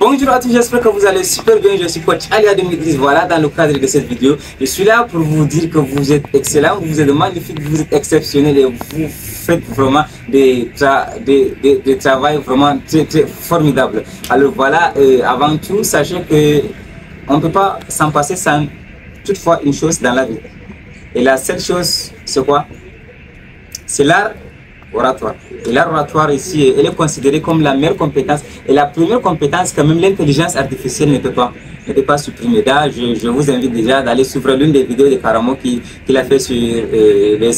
Bonjour à tous, j'espère que vous allez super bien. Je suis coach Alia 2010. Voilà, dans le cadre de cette vidéo, je suis là pour vous dire que vous êtes excellent, vous êtes magnifique, vous êtes exceptionnel et vous faites vraiment des travail vraiment très formidable. Alors voilà, avant tout, sachez que on ne peut pas s'en passer sans toutefois une chose dans la vie. Et la seule chose, c'est quoi? C'est l'art oratoire. Et l'art oratoire ici, elle est considérée comme la meilleure compétence et la première compétence que même l'intelligence artificielle ne peut pas supprimer. Là, je vous invite déjà d'aller suivre l'une des vidéos de Karamo qu'il a fait sur les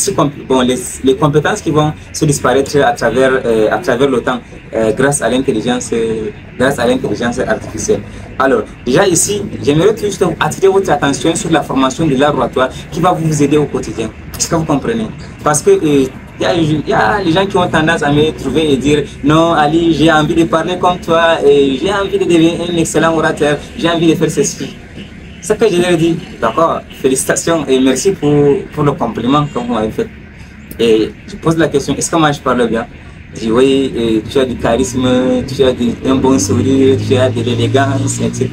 compétences qui vont se disparaître à travers le temps grâce à l'intelligence artificielle. Alors, déjà ici, j'aimerais juste attirer votre attention sur la formation de l'art oratoire qui va vous aider au quotidien. Est-ce que vous comprenez? Parce que il y a les gens qui ont tendance à me trouver et dire non Ali, j'ai envie de parler comme toi et j'ai envie de devenir un excellent orateur, j'ai envie de faire ceci. Ce que je leur dis, d'accord, félicitations et merci pour le compliment que vous m'avez fait. Et je pose la question, est-ce que moi je parle bien? Je dis oui, tu as du charisme, tu as un bon sourire, tu as de l'élégance, etc.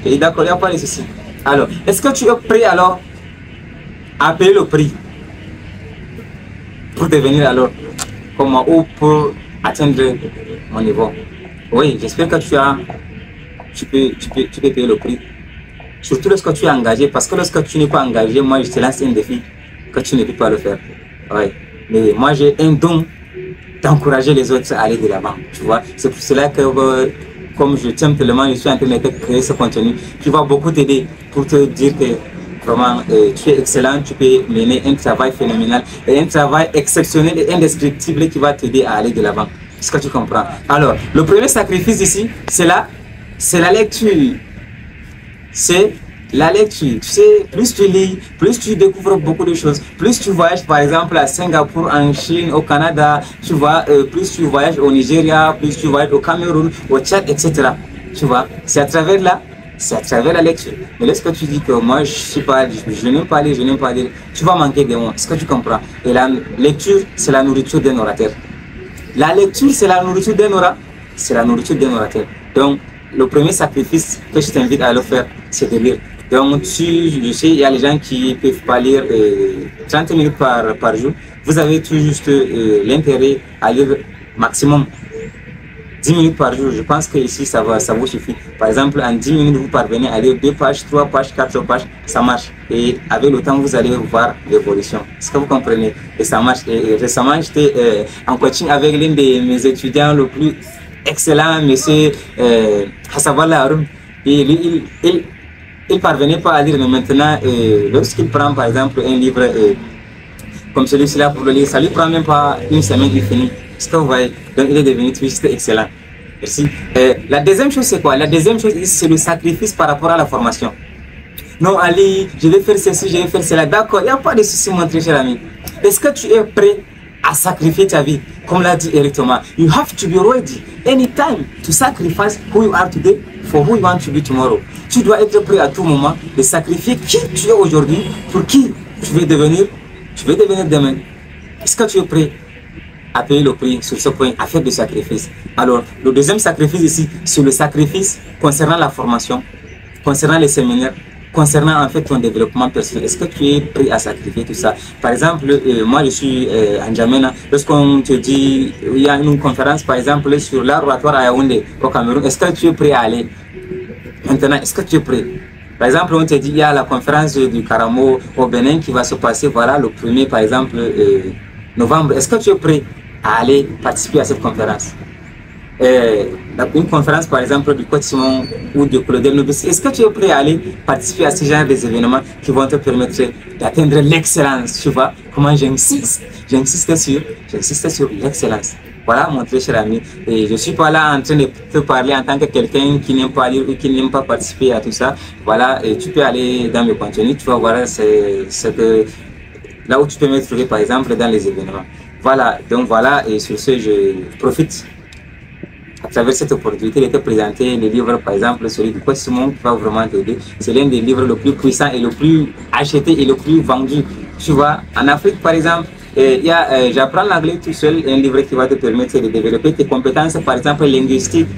Et d'accord, il n'y a pas de souci. Alors, est-ce que tu es prêt alors à payer le prix pour devenir alors comment ou pour atteindre mon niveau? Oui, j'espère que tu peux payer le prix. Surtout lorsque tu es engagé, parce que lorsque tu n'es pas engagé, moi je te lance un défi que tu ne peux pas le faire. Oui, mais moi j'ai un don d'encourager les autres à aller de l'avant, tu vois. C'est pour cela que comme je t'aime tellement, je suis en train de créer ce contenu qui va beaucoup t'aider pour te dire que vraiment, tu es excellent, tu peux mener un travail phénoménal et un travail exceptionnel et indescriptible qui va t'aider à aller de l'avant. Est-ce que tu comprends? Alors, le premier sacrifice ici, c'est la lecture. C'est la lecture. Tu sais, plus tu lis, plus tu découvres beaucoup de choses. Plus tu voyages, par exemple, à Singapour, en Chine, au Canada, tu vois, plus tu voyages au Nigeria, plus tu voyages au Cameroun, au Tchad, etc. Tu vois, c'est à travers la lecture. Mais lorsque tu dis que moi je n'aime pas lire, tu vas manquer de mots. Est-ce que tu comprends? Et la lecture, c'est la nourriture d'un orateur. La lecture, c'est la nourriture d'un orateur. Donc, le premier sacrifice que je t'invite à le faire, c'est de lire. Donc, je sais, il y a les gens qui ne peuvent pas lire 30 minutes par jour. Vous avez tout juste l'intérêt à lire maximum 10 minutes par jour. Je pense que ici ça vous suffit. Par exemple, en 10 minutes, vous parvenez à lire 2 pages, 3 pages, 4 pages, ça marche. Et avec le temps, vous allez voir l'évolution. Est-ce que vous comprenez? Et ça marche. Et récemment, j'étais en coaching avec l'un de mes étudiants le plus excellent, monsieur Hassabala Haroun. Et lui, il parvenait pas à lire, mais maintenant, lorsqu'il prend par exemple un livre comme celui-ci-là pour le lire, ça lui prend même pas une semaine, il finit. Est-ce que vous voyez? Donc il est devenu juste excellent. Merci. La deuxième chose, c'est quoi? La deuxième chose, c'est le sacrifice par rapport à la formation. Non, Ali, je vais faire ceci, je vais faire cela. D'accord, il n'y a pas de souci, mon très cher ami. Est-ce que tu es prêt à sacrifier ta vie? Comme l'a dit Eric Thomas, you have to be ready anytime to sacrifice who you are today for who you want to be tomorrow. Tu dois être prêt à tout moment de sacrifier qui tu es aujourd'hui pour qui tu veux devenir demain. Est-ce que tu es prêt à payer le prix sur ce point, à faire des sacrifices? Alors, le deuxième sacrifice ici, c'est le sacrifice concernant la formation, concernant les séminaires, concernant en fait ton développement personnel. Est-ce que tu es prêt à sacrifier tout ça? Par exemple, moi je suis en N'Djamena. Lorsqu'on te dit, il y a une conférence par exemple sur l'art oratoire à Yaoundé au Cameroun, est-ce que tu es prêt à aller? Maintenant, est-ce que tu es prêt? Par exemple, on te dit, il y a la conférence du Karamo au Bénin qui va se passer, voilà, le 1er par exemple novembre. Est-ce que tu es prêt à aller participer à cette conférence? Une conférence par exemple du coach Simon ou de Claudel Nobis, est-ce que tu es prêt à aller participer à ce genre d'événements qui vont te permettre d'atteindre l'excellence? Tu vois comment j'insiste sur l'excellence. Voilà mon très cher ami, et je suis pas là en train de te parler en tant que quelqu'un qui n'aime pas lire ou qui n'aime pas participer à tout ça. Voilà, et tu peux aller dans mes contenus, tu vas voir là où tu peux me trouver par exemple dans les événements. Voilà, donc voilà, et sur ce, je profite à travers cette opportunité de te présenter les livres, par exemple celui du coach Simon qui va vraiment t'aider. C'est l'un des livres le plus puissants et le plus acheté et le plus vendu. Tu vois, en Afrique par exemple, j'apprends l'anglais tout seul, un livre qui va te permettre de développer tes compétences, par exemple linguistiques.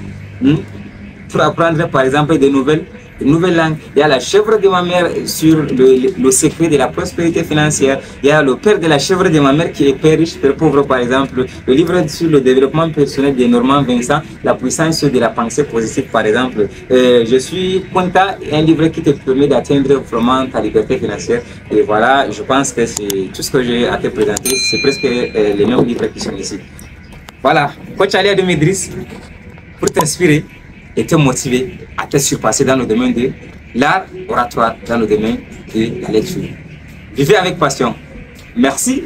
pour apprendre par exemple de nouvelles langues. Il y a la chèvre de ma mère sur le secret de la prospérité financière. Il y a le père de la chèvre de ma mère qui est père riche, père pauvre par exemple. Le livre sur le développement personnel de Normand Vincent, la puissance de la pensée positive par exemple. Je suis content, un livre qui te permet d'atteindre vraiment ta liberté financière. Et voilà, je pense que c'est tout ce que j'ai à te présenter. C'est presque les mêmes livres qui sont ici. Voilà, Coach Ali Adom Idriss, pour t'inspirer et te motiver à te surpasser dans le domaine de l'art oratoire, dans le domaine de la lecture. Vivez avec passion. Merci.